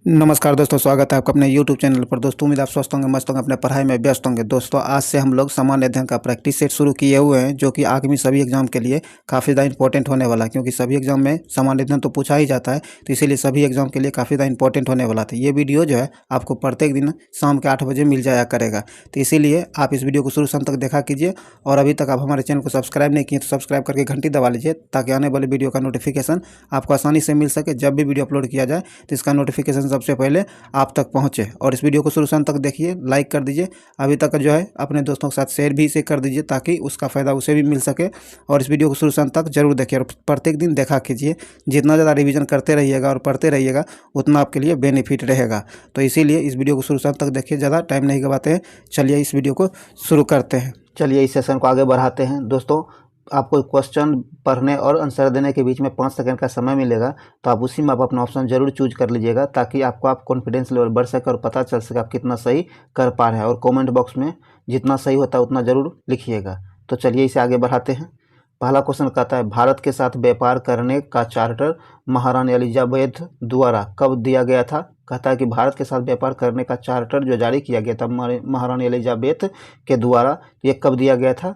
नमस्कार दोस्तों, स्वागत है आपका अपने YouTube चैनल पर। दोस्तों उम्मीद आप स्वस्थ होंगे, मस्त होंगे, अपने पढ़ाई में व्यस्त होंगे। दोस्तों आज से हम लोग सामान्य अध्ययन का प्रैक्टिस सेट शुरू किए हुए हैं, जो कि आगामी सभी एग्जाम के लिए काफ़ी ज़्यादा इंपॉर्टेंट होने वाला है, क्योंकि सभी एग्जाम में सामान्य अध्ययन तो पूछा ही जाता है, तो इसीलिए सभी एग्जाम के लिए काफ़ी ज़्यादा इंपॉर्टेंट होने वाला था। ये वीडियो जो है आपको प्रत्येक दिन शाम के 8 बजे मिल जाया करेगा, तो इसीलिए आप इस वीडियो को शुरू से अंत तक देखा कीजिए। और अभी तक आप हमारे चैनल को सब्सक्राइब नहीं किए तो सब्सक्राइब करके घंटी दबा लीजिए, ताकि आने वाले वीडियो का नोटिफिकेशन आपको आसानी से मिल सके। जब भी वीडियो अपलोड किया जाए तो इसका नोटिफिकेशन सबसे पहले आप तक पहुंचे। और इस वीडियो को शुरू से अंत तक देखिए, लाइक कर दीजिए, अभी तक जो है अपने दोस्तों के साथ शेयर भी इसे कर दीजिए, ताकि उसका फ़ायदा उसे भी मिल सके। और इस वीडियो को शुरू से अंत तक जरूर देखिए और प्रत्येक दिन देखा कीजिए। जितना ज़्यादा रिवीजन करते रहिएगा और पढ़ते रहिएगा, उतना आपके लिए बेनिफिट रहेगा। तो इसीलिए इस वीडियो को शुरू से अंत तक देखिए, ज़्यादा टाइम नहीं गवाते हैं। चलिए इस वीडियो को शुरू करते हैं। चलिए इस सेशन को आगे बढ़ाते हैं। दोस्तों आपको क्वेश्चन पढ़ने और आंसर देने के बीच में 5 सेकंड का समय मिलेगा, तो आप उसी में आप अपना ऑप्शन जरूर चूज कर लीजिएगा, ताकि आपको आप कॉन्फिडेंस लेवल बढ़ सके और पता चल सके आप कितना सही कर पा रहे हैं। और कमेंट बॉक्स में जितना सही होता है उतना जरूर लिखिएगा। तो चलिए इसे आगे बढ़ाते हैं। पहला क्वेश्चन कहता है, भारत के साथ व्यापार करने का चार्टर महारानी एलिजाबेथ द्वारा कब दिया गया था? कहता है कि भारत के साथ व्यापार करने का चार्टर जो जारी किया गया था महारानी एलिजाबेथ के द्वारा, ये कब दिया गया था?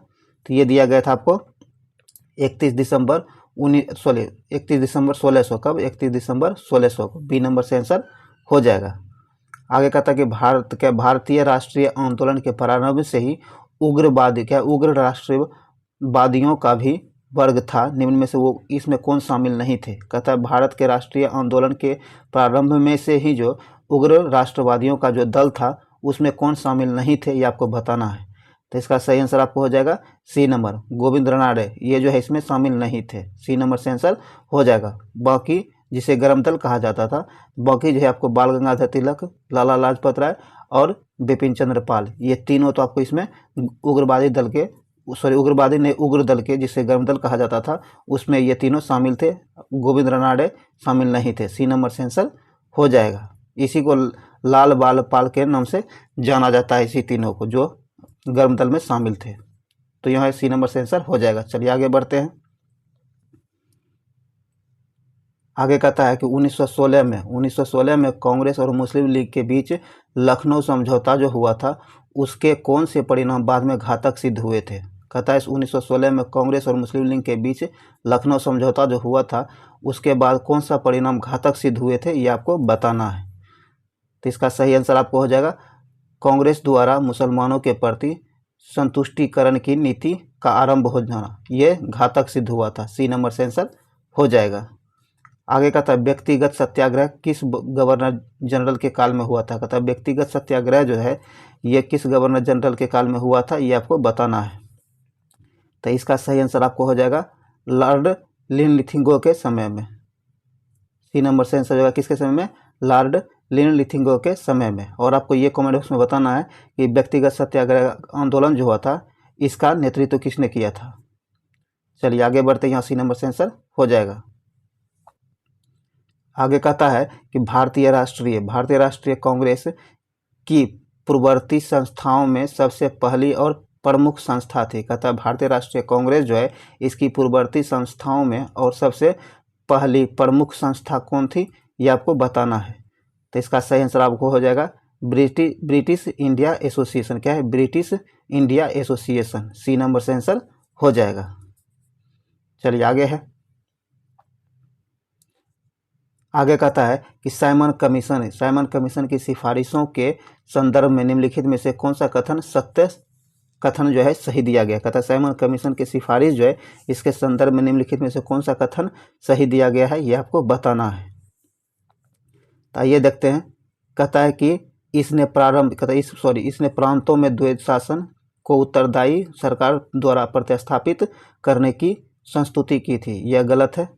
तो ये दिया गया था आपको 31 दिसंबर 1600। कब? 31 दिसंबर 1600 को। बी नंबर से आंसर हो जाएगा। आगे कहता है कि भारतीय राष्ट्रीय आंदोलन के प्रारंभ से ही उग्र राष्ट्रवादियों का भी वर्ग था, निम्न में से वो इसमें कौन शामिल नहीं थे? कहता है भारत के राष्ट्रीय आंदोलन के प्रारंभ में से ही जो उग्र राष्ट्रवादियों का जो दल था, उसमें कौन शामिल नहीं थे, ये आपको बताना है। तो इसका सही आंसर आपको हो जाएगा सी नंबर, गोविंद रानडे। ये जो है इसमें शामिल नहीं थे। सी नंबर से आंसर हो जाएगा। बाकी जिसे गरम दल कहा जाता था, बाकी जो है आपको बाल गंगाधर तिलक, लाला लाजपत राय और बिपिन चंद्र पाल, ये तीनों तो आपको इसमें उग्र दल के जिसे गरम दल कहा जाता था, उसमें ये तीनों शामिल थे। गोविंद रानडे शामिल नहीं थे। सी नंबर से आंसर हो जाएगा। इसी को लाल बाल पाल के नाम से जाना जाता है, इसी तीनों को जो गर्म दल में शामिल थे। तो यहाँ सी नंबर से आंसर हो जाएगा। चलिए आगे बढ़ते हैं। आगे कहता है कि 1916 में कांग्रेस और मुस्लिम लीग के बीच लखनऊ समझौता जो हुआ था, उसके कौन से परिणाम बाद में घातक सिद्ध हुए थे? कहता है 1916 में कांग्रेस और मुस्लिम लीग के बीच लखनऊ समझौता जो हुआ था, उसके बाद कौन सा परिणाम घातक सिद्ध हुए थे, ये आपको बताना है। तो इसका सही आंसर आपको हो जाएगा, कांग्रेस द्वारा मुसलमानों के प्रति संतुष्टिकरण की नीति का आरंभ हो जाना, ये घातक सिद्ध हुआ था। सी नंबर से आंसर हो जाएगा। आगे कहता है व्यक्तिगत सत्याग्रह किस गवर्नर जनरल के काल में हुआ था? कहता है व्यक्तिगत सत्याग्रह जो है ये किस गवर्नर जनरल के काल में हुआ था, ये आपको बताना है। तो इसका सही आंसर आपको हो जाएगा लॉर्ड लिनलिथिगो के समय में। सी नंबर से आंसर होगा किसके समय में? लॉर्ड लिनलिथिगो के समय में। और आपको ये कमेंट बॉक्स में बताना है कि व्यक्तिगत सत्याग्रह आंदोलन जो हुआ था, इसका नेतृत्व किसने किया था। चलिए आगे बढ़ते हैं। यहाँ सी नंबर से आंसर हो जाएगा। आगे कहता है कि भारतीय राष्ट्रीय कांग्रेस की पूर्ववर्ती संस्थाओं में सबसे पहली और प्रमुख संस्था थी। कहता है भारतीय राष्ट्रीय कांग्रेस जो है, इसकी पूर्ववर्ती संस्थाओं में और सबसे पहली प्रमुख संस्था कौन थी, ये आपको बताना है। तो इसका सही आंसर आपको हो जाएगा ब्रिटिश इंडिया एसोसिएशन। क्या है? British India association. C number से आंसर हो जाएगा। चलिए आगे है। आगे कहता है कि साइमन कमीशन की सिफारिशों के संदर्भ में निम्नलिखित में से कौन सा कथन सत्य कथन जो है सही दिया गया? कहता है साइमन कमीशन की सिफारिश जो है, इसके संदर्भ में निम्नलिखित में से कौन सा कथन सही दिया गया है, ये आपको बताना है। तो आइए देखते हैं। कहता है कि इसने प्रांतों में द्वैध शासन को उत्तरदायी सरकार द्वारा प्रतिस्थापित करने की संस्तुति की थी, यह गलत है।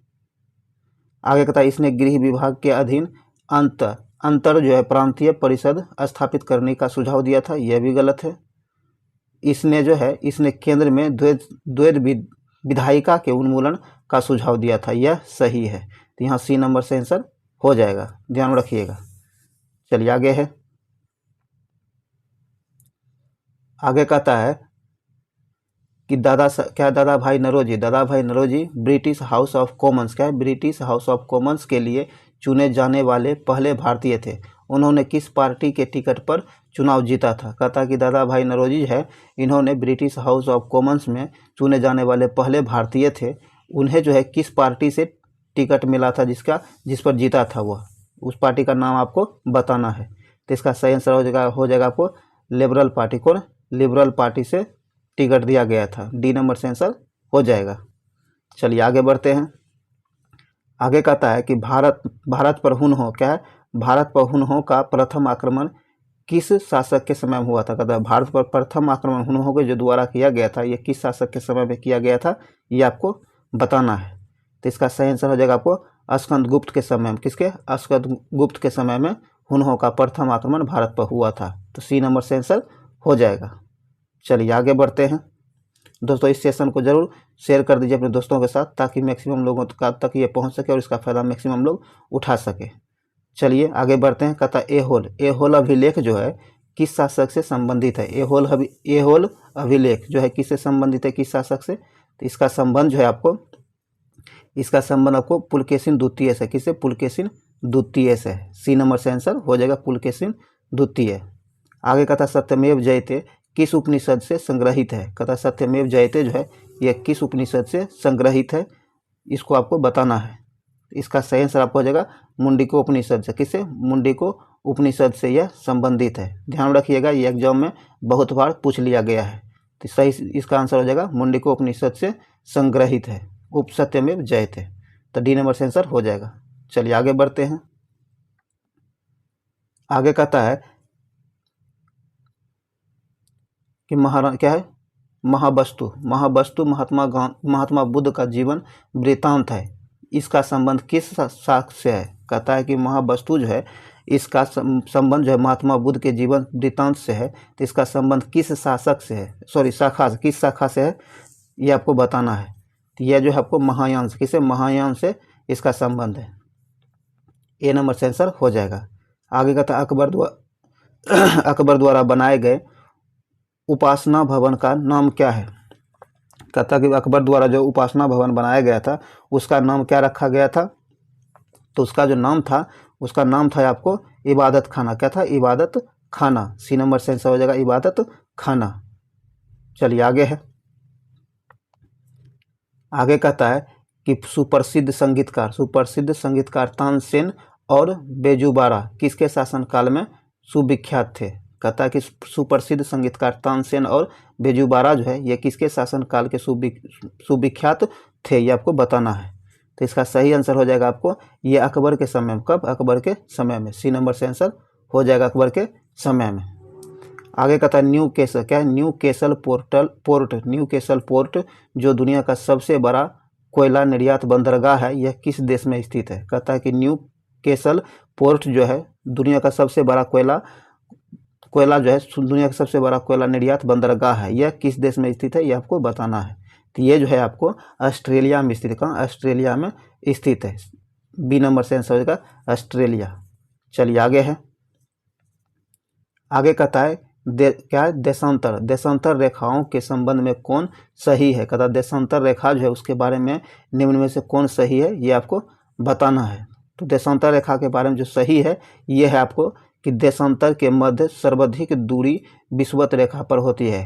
आगे कहता है इसने गृह विभाग के अधीन अंतर जो है प्रांतीय परिषद स्थापित करने का सुझाव दिया था, यह भी गलत है। इसने केंद्र में द्वैध विधायिका के उन्मूलन का सुझाव दिया था, यह सही है। तो यहाँ सी नंबर से आंसर हो जाएगा, ध्यान रखिएगा। चलिए आगे है। आगे कहता है कि Dadabhai Naoroji British House of Commons के लिए चुने जाने वाले पहले भारतीय थे। उन्होंने किस पार्टी के टिकट पर चुनाव जीता था? कहता है कि दादा भाई नौरोजी है, इन्होंने ब्रिटिश हाउस ऑफ कॉमन्स में चुने जाने वाले पहले भारतीय थे। उन्हें जो है किस पार्टी से टिकट मिला था जिस पर जीता था वह, उस पार्टी का नाम आपको बताना है। तो इसका सही आंसर हो जाएगा आपको लिबरल पार्टी को, लिबरल पार्टी से टिकट दिया गया था। डी नंबर से आंसर हो जाएगा। चलिए आगे बढ़ते हैं। आगे कहता है कि भारत पर हुनहो क्या है, भारत पर हुनहो का प्रथम आक्रमण किस शासक के समय में हुआ था? कहता है भारत पर प्रथम आक्रमण हुनहो के जो द्वारा किया गया था, ये किस शासक के समय में किया गया था, ये आपको बताना है। तो इसका सही आंसर हो जाएगा आपको स्कंदगुप्त के समय में। किसके? स्कंदगुप्त के समय में हुनहो का प्रथम आक्रमण भारत पर हुआ था। तो सी नंबर से आंसर हो जाएगा। चलिए आगे बढ़ते हैं। दोस्तों इस सेशन को जरूर शेयर कर दीजिए अपने दोस्तों के साथ, ताकि मैक्सिमम लोगों तक ये पहुंच सके और इसका फायदा मैक्सिमम लोग उठा सके। चलिए आगे बढ़ते हैं। कहता एहोल अभिलेख जो है किस शासक से संबंधित है? एहोल अभिलेख जो है किससे संबंधित है, किस शासक से? तो इसका संबंध जो है आपको पुलकेशिन द्वितीय से। किससे? पुलकेशिन द्वितीय से। सी नंबर से आंसर हो जाएगा पुलकेशिन द्वितीय। आगे कहता सत्यमेव जयते किस उपनिषद से संग्रहित है? कहता सत्यमेव जयते जो है यह किस उपनिषद से संग्रहित है, इसको आपको बताना है। इसका सही आंसर आपको हो जाएगा मुंडिको उपनिषद से। किससे? मुंडिको उपनिषद से यह संबंधित है। ध्यान रखिएगा, ये एग्जाम में बहुत बार पूछ लिया गया है। तो सही इसका आंसर हो जाएगा मुंडिको उपनिषद से संग्रहित है, उप सत्यमेव जयते। तो डी नंबर से आंसर हो जाएगा। चलिए आगे बढ़ते हैं। आगे कहता है कि महावस्तु महात्मा बुद्ध का जीवन वृत्तांत है, इसका संबंध किस शासक से है? कहता है कि महावस्तु जो है इसका संबंध जो है महात्मा बुद्ध के जीवन वृत्तांत से है। तो इसका संबंध किस शासक से है, शाखा से, किस शाखा से है, ये आपको बताना है। तो यह जो है आपको महायान से, किसे? महायान से इसका संबंध है। ए नंबर से आंसर हो जाएगा। आगे कहता है अकबर द्वारा बनाए गए उपासना भवन का नाम क्या है? कहता कि अकबर द्वारा जो उपासना भवन बनाया गया था उसका नाम क्या रखा गया था? तो उसका नाम था आपको इबादत खाना। क्या था? इबादत खाना। सी नंबर से आंसर हो जाएगा इबादत खाना। चलिए आगे है। आगे कहता है कि सुप्रसिद्ध संगीतकार तानसेन और बेजुबारा किसके शासनकाल में सुविख्यात थे? कहता है कि सुप्रसिद्ध संगीतकार तानसेन और बेजुबारा जो है ये किसके शासनकाल के सुविख्यात थे, ये आपको बताना है। तो इसका सही आंसर हो जाएगा आपको ये अकबर के समय में। कब? अकबर के समय में। सी नंबर से आंसर हो जाएगा अकबर के समय में। आगे कहता है न्यू केसल क्या है? न्यू केसल पोर्ट जो दुनिया का सबसे बड़ा कोयला निर्यात बंदरगाह है, यह किस देश में स्थित है? कहता है कि न्यू केसल पोर्ट जो है दुनिया का सबसे बड़ा कोयला निर्यात बंदरगाह है, यह किस देश में स्थित है, यह आपको बताना है। तो ये जो है आपको ऑस्ट्रेलिया में स्थित है। कहाँ? ऑस्ट्रेलिया में स्थित है। बी नंबर से आंसर हो जाएगा ऑस्ट्रेलिया। चलिए आगे है। आगे कहता है क्या है? देशांतर रेखाओं के संबंध में कौन सही है? कहता है देशांतर रेखा जो है उसके बारे में निम्न में से कौन सही है, ये आपको बताना है। तो देशांतर रेखा के बारे में जो सही है ये है आपको कि देशांतर के मध्य सर्वाधिक दूरी विषुवत रेखा पर होती है।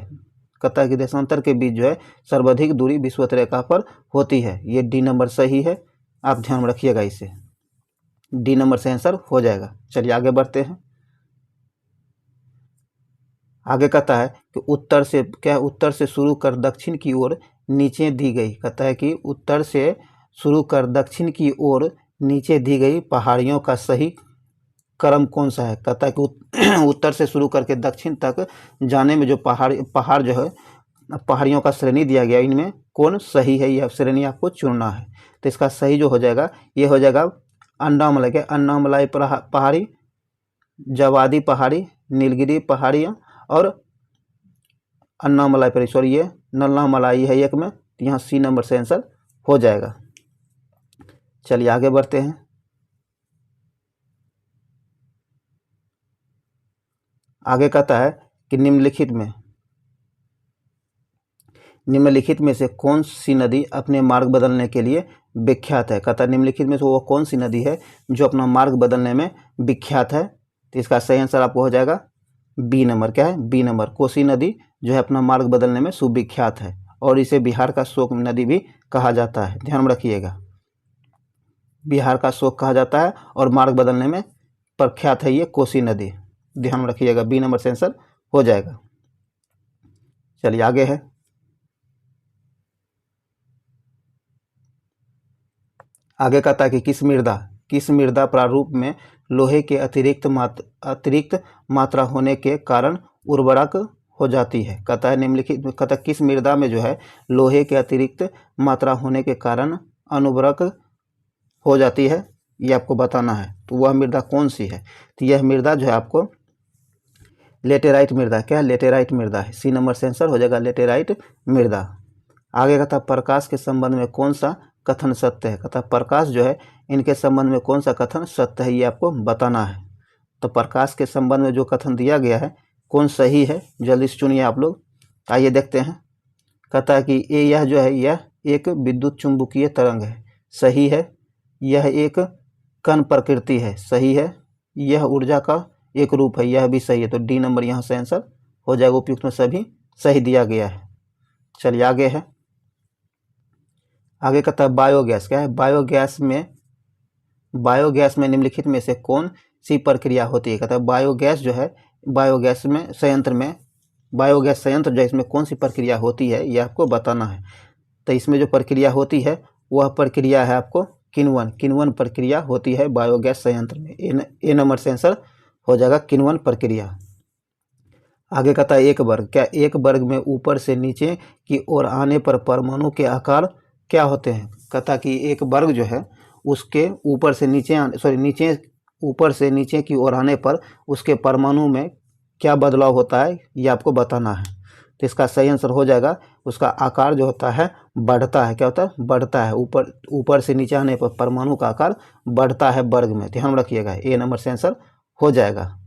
कहता है कि देशांतर के बीच जो है सर्वाधिक दूरी विषुवत रेखा पर होती है। ये डी नंबर सही है, आप ध्यान रखिएगा इसे। डी नंबर से आंसर हो जाएगा। चलिए आगे बढ़ते हैं। आगे कहता है कि उत्तर से शुरू कर दक्षिण की ओर नीचे दी गई। कहता है कि उत्तर से शुरू कर दक्षिण की ओर नीचे दी गई पहाड़ियों का सही क्रम कौन सा है? कहता है कि उत्तर से शुरू करके दक्षिण तक जाने में जो पहाड़ जो है पहाड़ियों का श्रेणी दिया गया, इनमें कौन सही है, यह श्रेणी आपको चुनना है। तो इसका सही जो हो जाएगा ये हो जाएगा अन्नामलाई पहाड़ी, जवादी पहाड़ी, नीलगिरी पहाड़ियाँ और अन्नामलाई पहाड़ी, सॉरी ये नल्लामलाई है एक में। तो यहाँ सी नंबर से आंसर हो जाएगा। चलिए आगे बढ़ते हैं। आगे कहता है कि निम्नलिखित में से कौन सी नदी अपने मार्ग बदलने के लिए विख्यात है। कहता है निम्नलिखित में से वो कौन सी नदी है जो अपना मार्ग बदलने में विख्यात है? तो इसका सही आंसर आपको हो जाएगा बी नंबर। क्या है? B number. कोसी नदी जो है अपना मार्ग बदलने में सुविख्यात है और इसे बिहार का शोक नदी भी कहा जाता है। ध्यान में रखिएगा, बिहार का शोक कहा जाता है और मार्ग बदलने में प्रख्यात है ये कोसी नदी। ध्यान में रखिएगा, बी नंबर से आंसर हो जाएगा। चलिए आगे है। आगे कहता है कि किस मृदा प्रारूप में लोहे के अतिरिक्त मात्रा होने के कारण उर्वरक हो जाती है? कहता है निम्नलिखित कहता है किस मृदा में जो है लोहे के अतिरिक्त मात्रा होने के कारण अनुर्वरक हो जाती है, ये आपको बताना है। तो वह मृदा कौन सी है? तो यह मृदा जो है आपको लेटेराइट मृदा। क्या है? लेटेराइट मृदा है। सी नंबर से आंसर हो जाएगा लेटेराइट मृदा। आगे कहता है प्रकाश के संबंध में कौन सा कथन सत्य है? कहता है प्रकाश जो है इनके संबंध में कौन सा कथन सत्य है, ये आपको बताना है। तो प्रकाश के संबंध में जो कथन दिया गया है कौन सही है, जल्दी से चुनिए आप लोग। आइए देखते हैं। कहता है कि यह जो है यह एक विद्युत चुंबकीय तरंग है, सही है। यह एक कण प्रकृति है, सही है। यह ऊर्जा का एक रूप है, यह भी सही है। तो डी नंबर यहाँ से आंसर हो जाएगा। उपयुक्त में सभी सही दिया गया है। चलिए आगे है। आगे कहता है बायोगैस। क्या है? बायोगैस में निम्नलिखित में से कौन सी प्रक्रिया होती है? कहता है बायोगैस जो है बायोगैस संयंत्र जो है इसमें कौन सी प्रक्रिया होती है, ये आपको बताना है। तो इसमें जो प्रक्रिया होती है वह प्रक्रिया है आपको किण्वन प्रक्रिया होती है बायोगैस संयंत्र में। ए नंबर से आंसर हो जाएगा किण्वन प्रक्रिया। आगे कहता है एक वर्ग। क्या एक वर्ग में ऊपर से नीचे की ओर आने पर परमाणु के आकार क्या होते हैं? कहता कि एक वर्ग जो है उसके ऊपर से नीचे की ओर आने पर उसके परमाणु में क्या बदलाव होता है, ये आपको बताना है। तो इसका सही आंसर हो जाएगा उसका आकार जो होता है बढ़ता है। क्या होता है? बढ़ता है। ऊपर से नीचे आने पर परमाणु का आकार बढ़ता है वर्ग में। ध्यान रखिएगा, ए नंबर से आंसर हो जाएगा।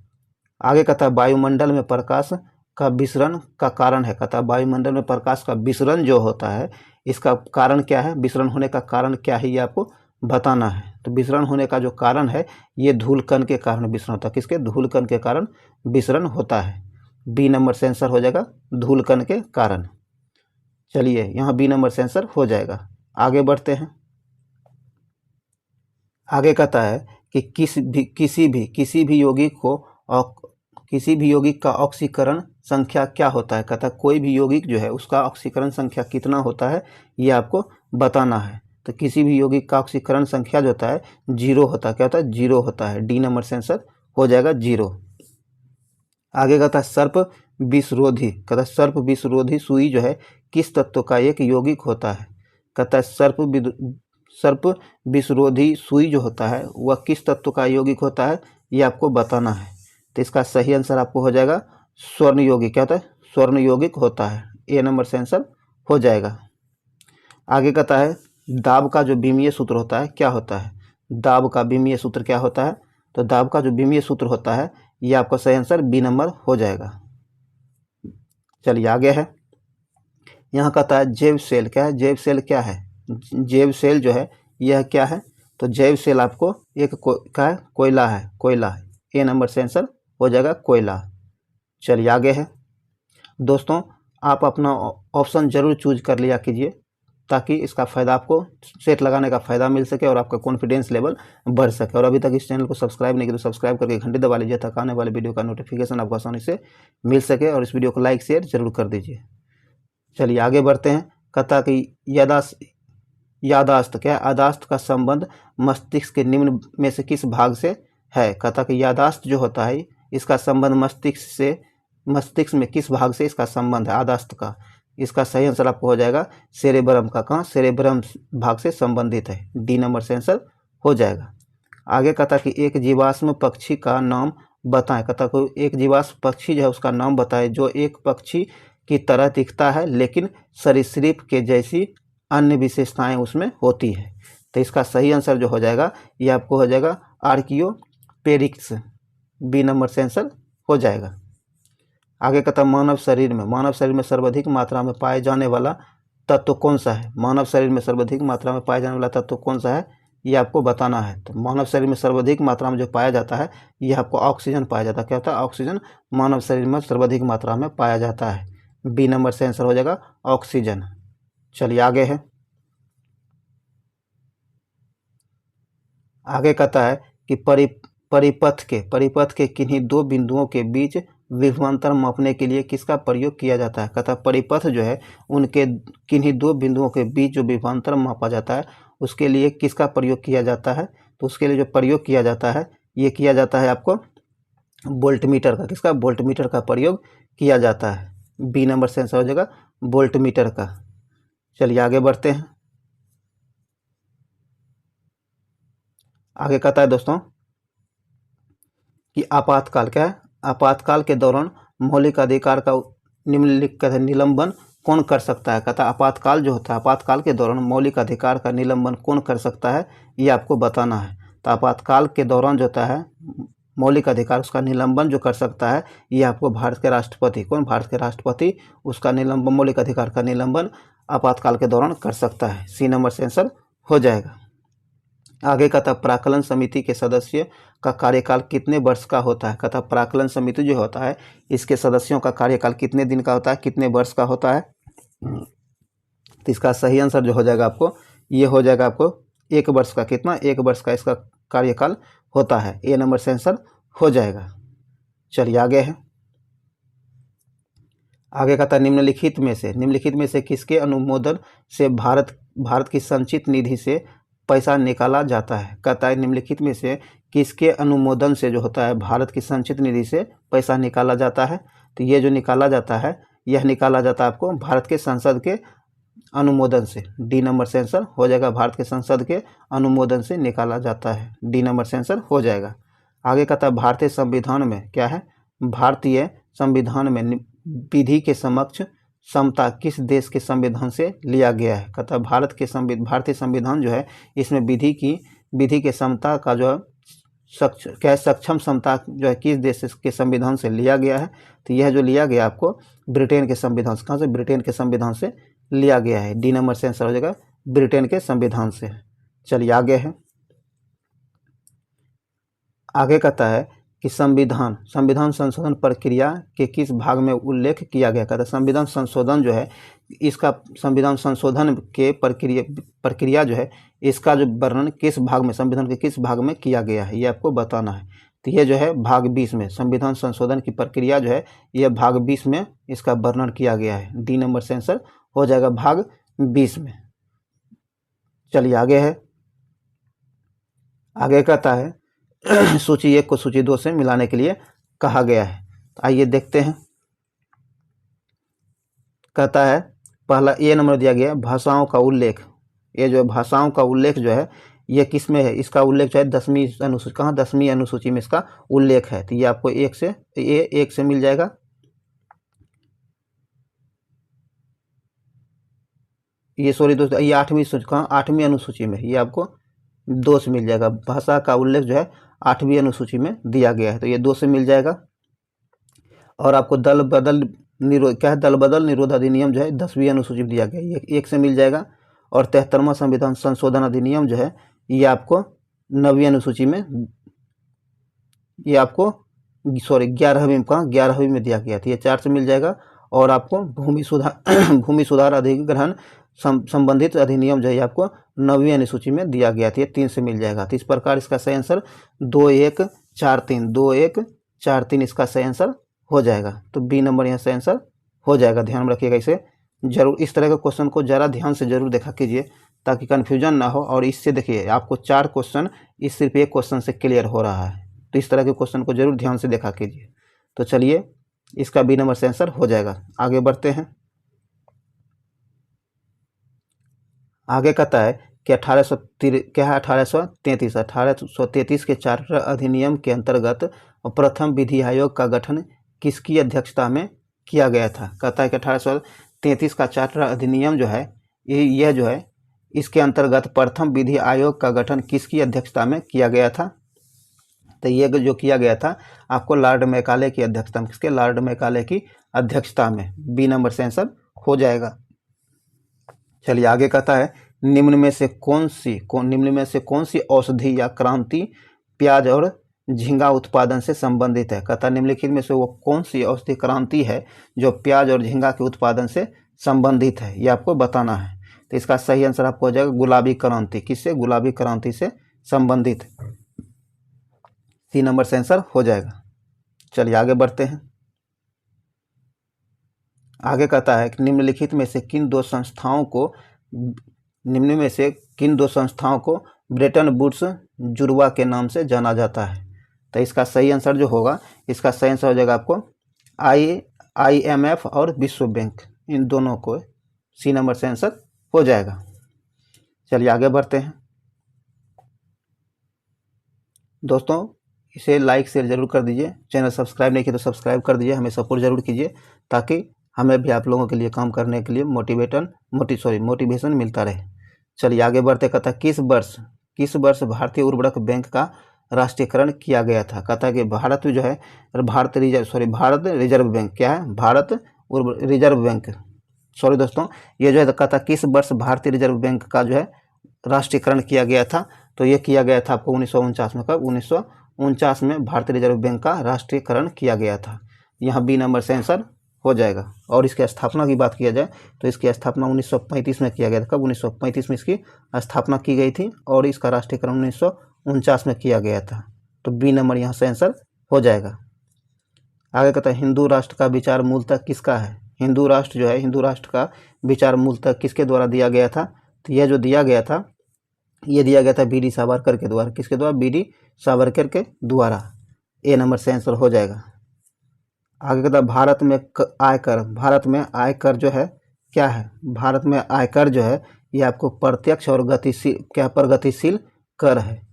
आगे कहता है वायुमंडल में प्रकाश का विसरण का कारण है। कहता है वायुमंडल में प्रकाश का विसरण जो होता है इसका कारण क्या है, विसरण होने का कारण क्या है, ये आपको बताना है। तो विसरण होने का जो कारण है ये धूलकण के कारण विसरण होता है। किसके? धूलकण के कारण विसरण होता है। बी नंबर से आंसर हो जाएगा धूलकण के कारण। चलिए यहाँ बी नंबर से आंसर हो जाएगा। आगे बढ़ते हैं। आगे कहता है कि किसी भी यौगिक का ऑक्सीकरण संख्या क्या होता है? कहता है कोई भी यौगिक जो है उसका ऑक्सीकरण संख्या कितना होता है, ये आपको बताना है। तो किसी भी यौगिक का ऑक्सीकरण संख्या जो होता है 0 होता है। क्या होता है? 0 होता है। डी नंबर से आंसर हो जाएगा 0। आगे कहता है सर्प विषरोधी। कहता है सर्प विषरोधी सुई जो है किस तत्व का एक यौगिक होता है? कहता है सर्प विषरोधी सुई जो होता है वह किस तत्व का यौगिक होता है, ये आपको बताना है। तो इसका सही आंसर आपको हो जाएगा स्वर्ण यौगिक। क्या होता है? स्वर्ण यौगिक होता है। ए नंबर से आंसर हो जाएगा। आगे कहता है दाब का जो विमीय सूत्र होता है क्या होता है? दाब का विमीय सूत्र क्या होता है? तो दाब का जो विमीय सूत्र होता है ये आपका सही आंसर बी नंबर हो जाएगा। चलिए आगे है। यहाँ कहता है जैव सेल। क्या है? जैव सेल क्या है? जैव सेल जो है यह क्या है? तो जैव सेल आपको एक क्या है? कोयला है। कोयला है। ए नंबर से आंसर हो जाएगा कोयला। चलिए आगे है। दोस्तों आप अपना ऑप्शन जरूर चूज कर लिया कीजिए ताकि इसका फ़ायदा आपको सेट लगाने का फ़ायदा मिल सके और आपका कॉन्फिडेंस लेवल बढ़ सके। और अभी तक इस चैनल को सब्सक्राइब नहीं किया तो सब्सक्राइब करके घंटी दबा लीजिए ताकि आने वाले वीडियो का नोटिफिकेशन आपको आसानी से मिल सके। और इस वीडियो को लाइक शेयर जरूर कर दीजिए। चलिए आगे बढ़ते हैं। कहता कि यादाश्त। क्या? यादाश्त का संबंध मस्तिष्क के निम्न में से किस भाग से है? कहता कि यादाश्त जो होता है इसका संबंध मस्तिष्क में किस भाग से इसका संबंध है यादाश्त का? इसका सही आंसर आपको हो जाएगा सेरेब्रम का। कहाँ? सेरेब्रम भाग से संबंधित है। डी नंबर से आंसर हो जाएगा। आगे कहता कि एक जीवाश्म पक्षी का नाम बताएं। कहता कोई एक जीवाश्म पक्षी जो है उसका नाम बताएं जो एक पक्षी की तरह दिखता है लेकिन सरीसृप के जैसी अन्य विशेषताएं उसमें होती है। तो इसका सही आंसर जो हो जाएगा ये आपको हो जाएगा आर्कियोपेरिक्स। बी नंबर से आंसर हो जाएगा। आगे कहता मानव शरीर में सर्वाधिक मात्रा में पाए जाने वाला तत्व कौन सा है? मानव शरीर में सर्वाधिक मात्रा में पाया जाने वाला तत्व कौन सा है, ये आपको बताना है। तो मानव शरीर में सर्वाधिक मात्रा में जो पाया जाता है ये आपको ऑक्सीजन पाया जाता है। क्या होता है? ऑक्सीजन मानव शरीर में सर्वाधिक मात्रा में पाया जाता है। बी नंबर से आंसर हो जाएगा ऑक्सीजन। चलिए आगे है, आगे कहता है कि परिपथ के किन्हीं दो बिंदुओं के बीच विभवांतर मापने के लिए किसका प्रयोग किया जाता है? कहता है परिपथ जो है उनके किन्हीं दो बिंदुओं के बीच जो विभवांतर मापा जाता है उसके लिए किसका प्रयोग किया जाता है? तो उसके लिए जो प्रयोग किया जाता है ये किया जाता है आपको वोल्टमीटर का। किसका? वोल्टमीटर का प्रयोग किया जाता है। बी नंबर से आंसर हो जाएगा वोल्टमीटर का। चलिए आगे बढ़ते हैं। आगे कहता है दोस्तों कि आपातकाल क्या है? आपातकाल के दौरान मौलिक अधिकार का निम्नलिखित का निलंबन कौन कर सकता है? कहता है आपातकाल जो होता है, आपातकाल के दौरान मौलिक अधिकार का निलंबन कौन कर सकता है ये आपको बताना है। तो आपातकाल के दौरान जो होता है मौलिक अधिकार उसका निलंबन जो कर सकता है ये आपको भारत के राष्ट्रपति, कौन? भारत के राष्ट्रपति उसका निलंबन, मौलिक अधिकार का निलंबन आपातकाल के दौरान कर सकता है। सी नंबर से आंसर हो जाएगा। आगे कहता प्राकलन समिति के सदस्य का कार्यकाल कितने वर्ष का होता है? कहता प्राकलन समिति जो होता है इसके सदस्यों का कार्यकाल कितने दिन का होता है, कितने वर्ष का होता है? तो इसका सही आंसर जो हो जाएगा आपको ये हो जाएगा आपको 1 वर्ष का। कितना? 1 वर्ष का इसका कार्यकाल होता है। ए नंबर से आंसर हो जाएगा। चलिए आगे है, आगे कहता निम्नलिखित में से किसके अनुमोदन से भारत की संचित निधि से पैसा निकाला जाता है? कहता है निम्नलिखित में से किसके अनुमोदन से जो होता है भारत की संचित निधि से पैसा निकाला जाता है? तो ये जो निकाला जाता है यह निकाला जाता है आपको भारत के संसद के अनुमोदन से। डी नंबर से आंसर हो जाएगा, भारत के संसद के अनुमोदन से निकाला जाता है। डी नंबर से आंसर हो जाएगा। आगे कहता है भारतीय संविधान में क्या है? भारतीय संविधान में विधि के समक्ष समता किस देश के संविधान से लिया गया है? कहता है भारतीय संविधान जो है इसमें विधि के समता का जो है सक्षम समता जो है किस देश के संविधान से लिया गया है? तो यह जो लिया गया आपको ब्रिटेन के संविधान से। कहाँ से? ब्रिटेन के संविधान से लिया गया है। डी नंबर से आंसर हो जाएगा ब्रिटेन के संविधान से। चलिए आगे है, आगे कहता है कि संविधान संशोधन प्रक्रिया के किस भाग में उल्लेख किया गया? कहता है संविधान संशोधन जो है इसका संविधान संशोधन के प्रक्रिया जो है इसका जो वर्णन किस भाग में, संविधान के किस भाग में किया गया है ये आपको बताना है। तो ये जो है भाग 20 में संविधान संशोधन की प्रक्रिया जो है यह भाग 20 में इसका वर्णन किया गया है। डी नंबर से आंसर हो जाएगा भाग 20 में। चलिए आगे है, आगे कहता है सूची 1 को सूची 2 से मिलाने के लिए कहा गया है। तो आइए देखते हैं। कहता है पहला ए नंबर दिया गया है भाषाओं का उल्लेख। ये जो है भाषाओं का उल्लेख जो है ये किस में है? इसका उल्लेख जो है 10वीं अनुसूची। कहाँ? 10वीं अनुसूची में इसका उल्लेख है। तो ये आपको 1 से मिल जाएगा। ये सॉरी दोस्तों ये 8वीं सूची, कहाँ? 8वीं अनुसूची में, ये आपको 2 से मिल जाएगा। भाषा का उल्लेख जो है 8वीं अनुसूची में दिया गया है तो ये 2 से मिल जाएगा। और आपको दल बदल निरोध अधिनियम जो है 10वीं अनुसूची में दिया गया है, ये 1 से मिल जाएगा। और 73वां संविधान संशोधन अधिनियम जो है ये आपको 9वीं अनुसूची में, ये आपको 11वीं में दिया गया था, ये 4 से मिल जाएगा। और आपको भूमि सुधार अधिग्रहण संबंधित अधिनियम जो है आपको 9वीं अनुसूची में दिया गया था, ये 3 से मिल जाएगा। तो इस प्रकार इसका सही आंसर 2143 इसका सही आंसर हो जाएगा। तो बी नंबर यहाँ सही आंसर हो जाएगा। ध्यान रखिएगा, इसे जरूर इस तरह के क्वेश्चन को ज़रा ध्यान से जरूर देखा कीजिए ताकि कन्फ्यूजन ना हो। और इससे देखिए आपको 4 क्वेश्चन इस सिर्फ 1 क्वेश्चन से क्लियर हो रहा है, तो इस तरह के क्वेश्चन को जरूर ध्यान से देखा कीजिए। तो चलिए इसका बी नंबर से आंसर हो जाएगा। आगे बढ़ते हैं। आगे कहता है कि 1833 के चार्टर अधिनियम के अंतर्गत प्रथम विधि आयोग का गठन किसकी अध्यक्षता में किया गया था? कहता है कि 1833 का चार्टर अधिनियम जो है यह जो है इसके अंतर्गत प्रथम विधि आयोग का गठन किसकी अध्यक्षता में किया गया था? तो ये जो किया गया था आपको लॉर्ड मैकाले की अध्यक्षता में, किसके? लॉर्ड मैकाले की अध्यक्षता में। बी नंबर से आंसर हो जाएगा। चलिए आगे कहता है निम्न में से कौन सी औषधि या क्रांति प्याज और झींगा उत्पादन से संबंधित है। कहता है निम्नलिखित में से वो कौन सी औषधि क्रांति है जो प्याज और झींगा के उत्पादन से संबंधित है, ये आपको बताना है। तो इसका सही आंसर आपको हो जाएगा गुलाबी क्रांति। किससे? गुलाबी क्रांति से संबंधित। सी नंबर से आंसर हो जाएगा। चलिए आगे बढ़ते हैं। आगे कहता है कि निम्नलिखित में से किन दो संस्थाओं को ब्रेटन वुड्स जुड़वा के नाम से जाना जाता है। तो इसका सही आंसर जो होगा, इसका सही आंसर हो जाएगा आपको IMF और विश्व बैंक, इन दोनों को सी नंबर से आंसर हो जाएगा। चलिए आगे बढ़ते हैं। दोस्तों इसे लाइक शेयर जरूर कर दीजिए, चैनल सब्सक्राइब नहीं किया तो सब्सक्राइब कर दीजिए, हमें सपोर्ट जरूर कीजिए ताकि हमें भी आप लोगों के लिए काम करने के लिए मोटिवेशन मिलता रहे। चलिए आगे बढ़ते। कहता है किस वर्ष भारतीय उर्वरक बैंक का राष्ट्रीयकरण किया गया था। कहता है कि भारत जो है भारत रिजर्व बैंक, क्या है? भारत रिजर्व बैंक, सॉरी दोस्तों, ये जो है कहता है किस वर्ष भारतीय रिजर्व बैंक का जो है राष्ट्रीयकरण किया गया था। तो ये किया गया था आपको 1949 में। कब? 1949 में भारतीय रिजर्व बैंक का राष्ट्रीयकरण किया गया था। यहाँ बी नंबर से आंसर हो जाएगा। और इसकी स्थापना की बात किया जाए तो इसकी स्थापना 1935 में किया गया था। कब? 1935 में इसकी स्थापना की गई थी और इसका राष्ट्रीयकरण 1949 में किया गया था। तो बी नंबर यहाँ से आंसर हो जाएगा। आगे कहता है हिंदू राष्ट्र का विचार मूलतः किसका है। हिंदू राष्ट्र जो है, हिंदू राष्ट्र का विचार मूलतः किसके द्वारा दिया गया था। तो यह जो दिया गया था, ये दिया गया था बी.डी. सावरकर के द्वारा। किसके द्वारा? बी.डी. सावरकर के द्वारा। ए नंबर से आंसर हो जाएगा। आगे कहता है भारत में आयकर जो है क्या है। भारत में आयकर जो है ये आपको प्रत्यक्ष और प्रगतिशील कर है।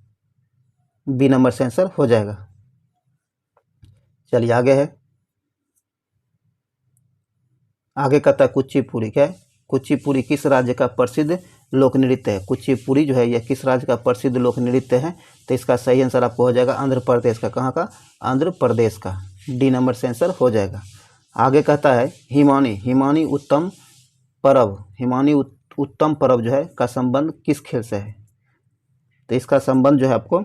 बी नंबर से आंसर हो जाएगा। चलिए आगे है। आगे कहता है कुचिपुड़ी, क्या है? कुचिपुड़ी किस राज्य का प्रसिद्ध लोक नृत्य है। कुचिपुड़ी जो है यह किस राज्य का प्रसिद्ध लोक नृत्य है। तो इसका सही आंसर आपको हो जाएगा आंध्र प्रदेश का। कहाँ का? आंध्र प्रदेश का। डी नंबर से आंसर हो जाएगा। आगे कहता है हिमानी उत्तम पर्व जो है का संबंध किस खेल से है। तो इसका संबंध जो है आपको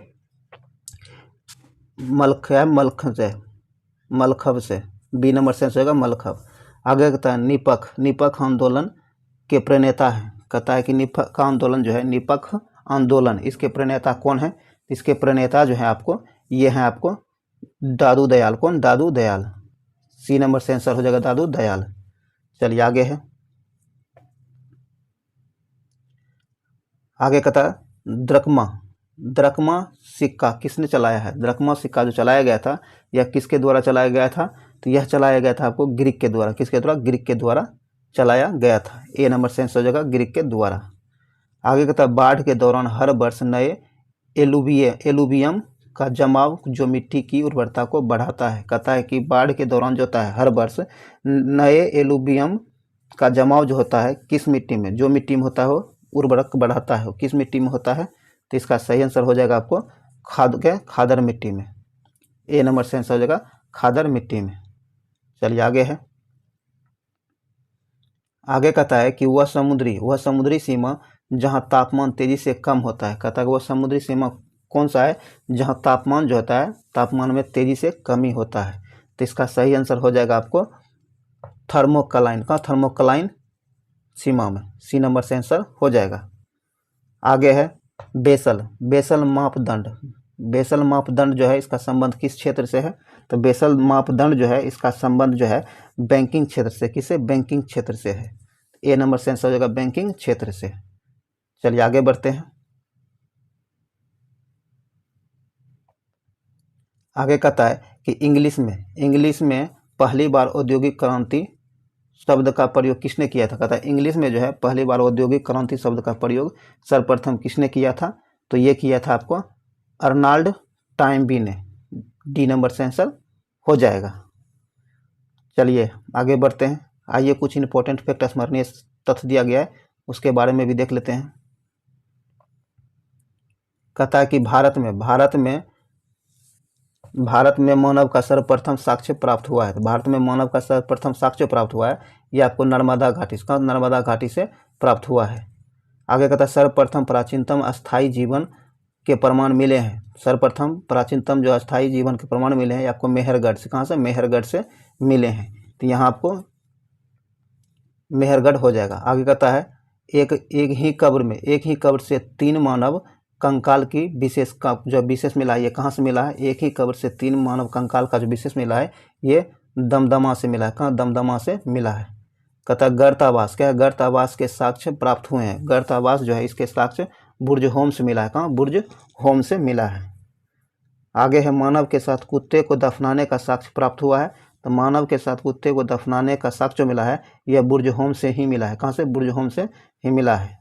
मलखब से। बी नंबर से आंसर होगा मलखब। आगे कहता है निपख आंदोलन के प्रणेता है। कहता है कि निपख आंदोलन जो है, निपख आंदोलन, इसके प्रणेता कौन है। इसके प्रणेता जो है आपको ये है आपको दादू दयाल। कौन? दादू दयाल। सी नंबर से आंसर हो जाएगा दादू दयाल। चलिए आगे है। आगे कहता है द्रकमा सिक्का किसने चलाया है। द्रकमा सिक्का जो चलाया गया था यह किसके द्वारा चलाया गया था। तो यह चलाया गया था आपको ग्रीक के द्वारा। किसके द्वारा? ग्रीक के द्वारा चलाया गया था। ए नंबर से आंसर हो जाएगा ग्रीक के द्वारा। आगे कहता है बाढ़ के दौरान हर वर्ष नए एलुवियम का जमाव जो मिट्टी की उर्वरता को बढ़ाता है। कहता है कि बाढ़ के दौरान जो होता है हर वर्ष नए एलुवियम का जमाव जो होता है किस मिट्टी में, जो मिट्टी में होता है वो उर्वरक बढ़ाता है, किस मिट्टी में होता है। तो इसका सही आंसर हो जाएगा आपको खादर मिट्टी में। ए नंबर से आंसर हो जाएगा खादर मिट्टी में। चलिए आगे है। आगे कहता है कि वह समुद्री सीमा जहां तापमान तेजी से कम होता है। कहता है कि वह समुद्री सीमा कौन सा है जहां तापमान जो होता है, तापमान में तेजी से कमी होता है। तो इसका सही आंसर हो जाएगा आपको थर्मोक्लाइन का, थर्मोक्लाइन सीमा में। सी नंबर से आंसर हो जाएगा। आगे है बेसल मापदंड जो है इसका संबंध किस क्षेत्र से है। तो बेसल मापदंड जो है इसका संबंध जो है बैंकिंग क्षेत्र से। किससे? बैंकिंग क्षेत्र से है। ए नंबर से आंसर हो जाएगा बैंकिंग क्षेत्र से। चलिए आगे बढ़ते हैं। आगे कहता है कि इंग्लिश में पहली बार औद्योगिक क्रांति शब्द का प्रयोग किसने किया था। कहता है इंग्लिश में जो है पहली बार औद्योगिक क्रांति शब्द का प्रयोग सर्वप्रथम किसने किया था। तो ये किया था आपको अर्नाल्ड टाइमबी ने। डी नंबर से आंसर हो जाएगा। चलिए आगे बढ़ते हैं। आइए कुछ इंपॉर्टेंट फैक्ट स्मरणीय तथ्य दिया गया है उसके बारे में भी देख लेते हैं। कहता है कि भारत में मानव का सर्वप्रथम साक्ष्य प्राप्त हुआ है। तो भारत में मानव का सर्वप्रथम साक्ष्य प्राप्त हुआ है ये आपको नर्मदा घाटी से प्राप्त हुआ है। आगे कहता है सर्वप्रथम प्राचीनतम अस्थायी जीवन के प्रमाण मिले हैं। सर्वप्रथम प्राचीनतम जो अस्थायी जीवन के प्रमाण मिले हैं ये आपको मेहरगढ़ से, कहाँ से? मेहरगढ़ से मिले हैं। तो यहाँ आपको मेहरगढ़ हो जाएगा। आगे कहता है एक ही कब्र से 3 मानव कंकाल की विशेष का जो विशेष मिला है ये कहाँ से मिला है? एक ही कब्र से 3 मानव कंकाल का जो विशेष मिला है ये दमदमा से मिला है। कहाँ? दमदमा से मिला है। कहता है गर्तावास, क्या है? गर्तावास के साक्ष्य प्राप्त हुए हैं। गर्तावास जो है इसके साक्ष्य बुर्ज होम से मिला है। कहाँ? बुर्ज होम से मिला है। आगे है मानव के साथ कुत्ते को दफनाने का साक्ष्य प्राप्त हुआ है। तो मानव के साथ कुत्ते को दफनाने का साक्ष्य मिला है यह बुर्ज होम से ही मिला है। कहाँ से? बुर्ज होम से ही मिला है।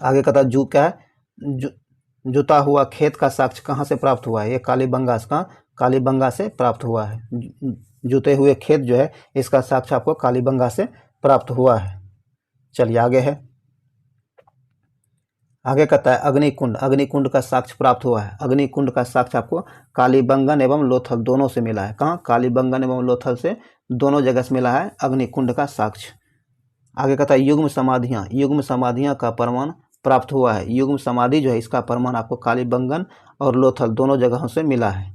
आगे कहता है क्या है? जुता हुआ खेत का साक्ष्य कहाँ से प्राप्त हुआ है? ये कालीबंगा का कालीबंगा से प्राप्त हुआ है। जुते हुए खेत जो है इसका साक्ष्य आपको कालीबंगा से प्राप्त हुआ है। चलिए आगे है। आगे कहता है अग्निकुंड, अग्निकुंड का साक्ष्य प्राप्त हुआ है। अग्निकुंड का साक्ष्य आपको कालीबंगन एवं लोथल दोनों से मिला है। कहाँ? कालीबंगन एवं लोथल से दोनों जगह से मिला है अग्निकुंड का साक्ष्य। आगे कहता है युग्म समाधियाँ का प्रमाण प्राप्त हुआ है। युग्म समाधि जो है इसका प्रमाण आपको कालीबंगन और लोथल दोनों जगहों से मिला है।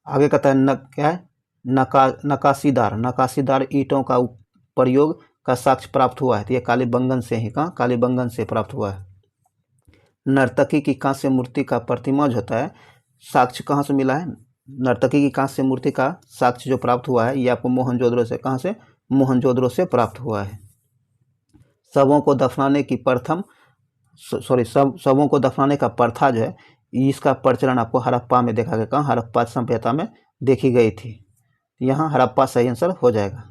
आगे कहता है क्या है? नकाशीदार ईंटों का प्रयोग का साक्ष्य प्राप्त हुआ है। तो ये कालीबंगन से ही, कहाँ? कालीबंगन से प्राप्त हुआ है। नर्तकी की कांस्य मूर्ति का प्रतिमा जो होता है साक्ष्य कहाँ से मिला है? नर्तकी की कांस्य मूर्ति का साक्ष्य जो प्राप्त हुआ है ये आपको मोहनजोदड़ो से, कहाँ से? मोहनजोदड़ो से प्राप्त हुआ है। शवों को दफनाने का प्रथा जो है इसका प्रचलन आपको हड़प्पा में देखा गया। कहाँ? हड़प्पा सभ्यता में देखी गई थी। यहाँ हड़प्पा सही आंसर हो जाएगा।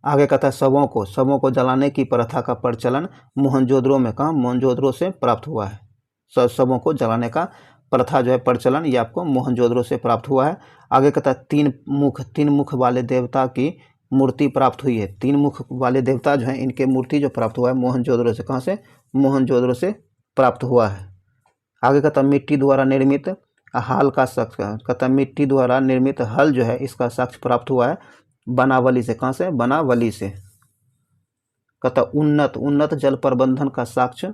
आगे कहता है शवों को जलाने की प्रथा का प्रचलन मोहनजोदड़ो में, कहाँ? मोहनजोदड़ो से प्राप्त हुआ है। शवों को जलाने का प्रथा जो है प्रचलन ये आपको मोहनजोदड़ो से प्राप्त हुआ है। आगे कहता है तीन मुख वाले देवता की मूर्ति प्राप्त हुई है। 3 मुख वाले देवता जो हैं इनके मूर्ति जो प्राप्त हुआ है मोहनजोदड़ो से, कहाँ से? मोहनजोदड़ो से प्राप्त हुआ है। आगे कहता है मिट्टी द्वारा निर्मित हल का साक्ष्य, कहता है मिट्टी द्वारा निर्मित हल जो है इसका साक्ष्य प्राप्त हुआ है बनावली से। कहाँ से? बनावली से। कहता उन्नत जल प्रबंधन का साक्ष्य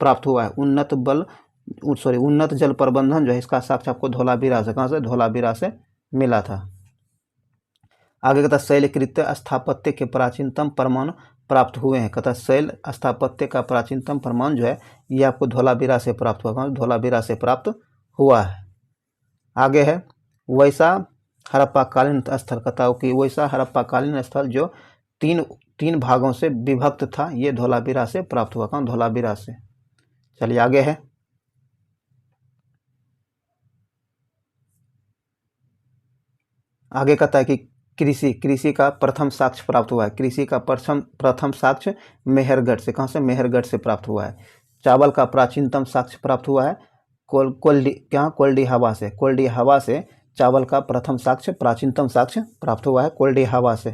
प्राप्त हुआ है। उन्नत जल प्रबंधन जो है इसका साक्ष्य आपको धोलावीरा से, कहाँ से? धोलावीरा से मिला था। आगे कहता शैलकृत्य स्थापत्य के प्राचीनतम प्रमाण प्राप्त हुए हैं। कहता शैल स्थापत्य का प्राचीनतम प्रमाण जो है ये आपको धोलावीरा से प्राप्त हुआ, धोलावीरा से प्राप्त हुआ है। आगे है वैसा हड़प्पाकालीन स्थल, कहता कि वैसा हड़प्पाकालीन स्थल जो तीन भागों से विभक्त था ये धोलावीरा से प्राप्त हुआ। कहाँ? धोलावीरा से। चलिए आगे है। आगे कहता है कि कृषि का प्रथम साक्ष्य प्राप्त हुआ है। कृषि का प्रथम साक्ष्य मेहरगढ़ से, कहाँ से? मेहरगढ़ से प्राप्त हुआ है। चावल का प्राचीनतम साक्ष्य प्राप्त हुआ है कोल्डी हवा से। कोल्डी हवा से चावल का प्रथम साक्ष्य प्राचीनतम साक्ष्य प्राप्त हुआ है कोल्डी हवा से।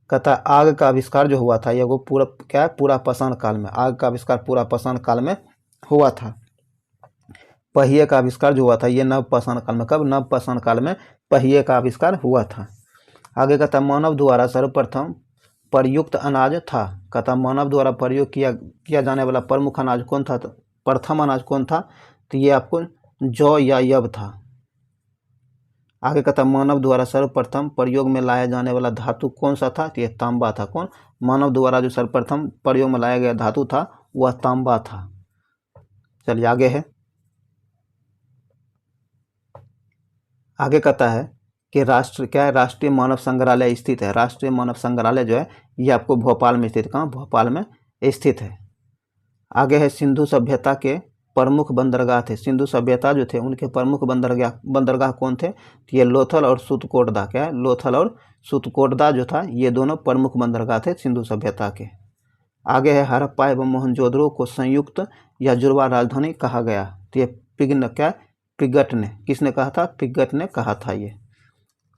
कहता आग का आविष्कार जो हुआ था ये वो पूरा पाषाण काल में। आग का आविष्कार पूरा पाषाण काल में हुआ था। पहिए का आविष्कार जो हुआ था ये नव पाषाण काल में। कब? नव पाषाण काल में पहिए का आविष्कार हुआ था। आगे कहता मानव द्वारा सर्वप्रथम प्रयुक्त अनाज था। कहता मानव द्वारा प्रयोग किया जाने वाला प्रमुख अनाज कौन था? प्रथम अनाज कौन था? तो ये आपको जौ या यव था। आगे कहता मानव द्वारा सर्वप्रथम प्रयोग में लाया जाने वाला धातु कौन सा था? तो ये तांबा था। कौन? मानव द्वारा जो सर्वप्रथम प्रयोग में लाया गया धातु था वह तांबा था। चलिए आगे है। आगे कहता है कि राष्ट्रीय मानव संग्रहालय स्थित है। राष्ट्रीय मानव संग्रहालय जो है ये आपको भोपाल में स्थित, कहाँ? भोपाल में स्थित है। आगे है सिंधु सभ्यता के प्रमुख बंदरगाह थे। सिंधु सभ्यता जो थे उनके प्रमुख बंदरगाह कौन थे? तो ये लोथल और सुतकोटदा। क्या है? लोथल और सुतकोटदा जो था ये दोनों प्रमुख बंदरगाह थे सिंधु सभ्यता के। आगे है हड़प्पा एवं मोहनजोदड़ो को संयुक्त या जुड़वा राजधानी कहा गया। तो ये पिगट ने, किसने कहा था? पिगट ने कहा था ये।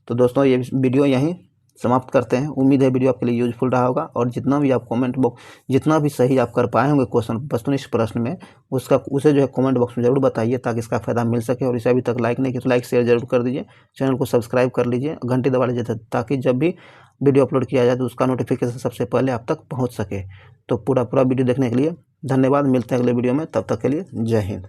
तो दोस्तों ये वीडियो यहीं समाप्त करते हैं। उम्मीद है वीडियो आपके लिए यूजफुल रहा होगा, और जितना भी आप कमेंट बॉक्स जितना भी सही आप कर पाए होंगे क्वेश्चन वस्तुनिष्ठ प्रश्न में, उसे जो है कमेंट बॉक्स में जरूर बताइए, ताकि इसका फायदा मिल सके। और इसे अभी तक लाइक नहीं किया तो लाइक शेयर जरूर कर दीजिए, चैनल को सब्सक्राइब कर लीजिए, घंटी दबा लीजिए, ताकि जब भी वीडियो अपलोड किया जाए तो उसका नोटिफिकेशन सबसे पहले आप तक पहुँच सके। तो पूरा वीडियो देखने के लिए धन्यवाद। मिलते हैं अगले वीडियो में, तब तक के लिए जय हिंद।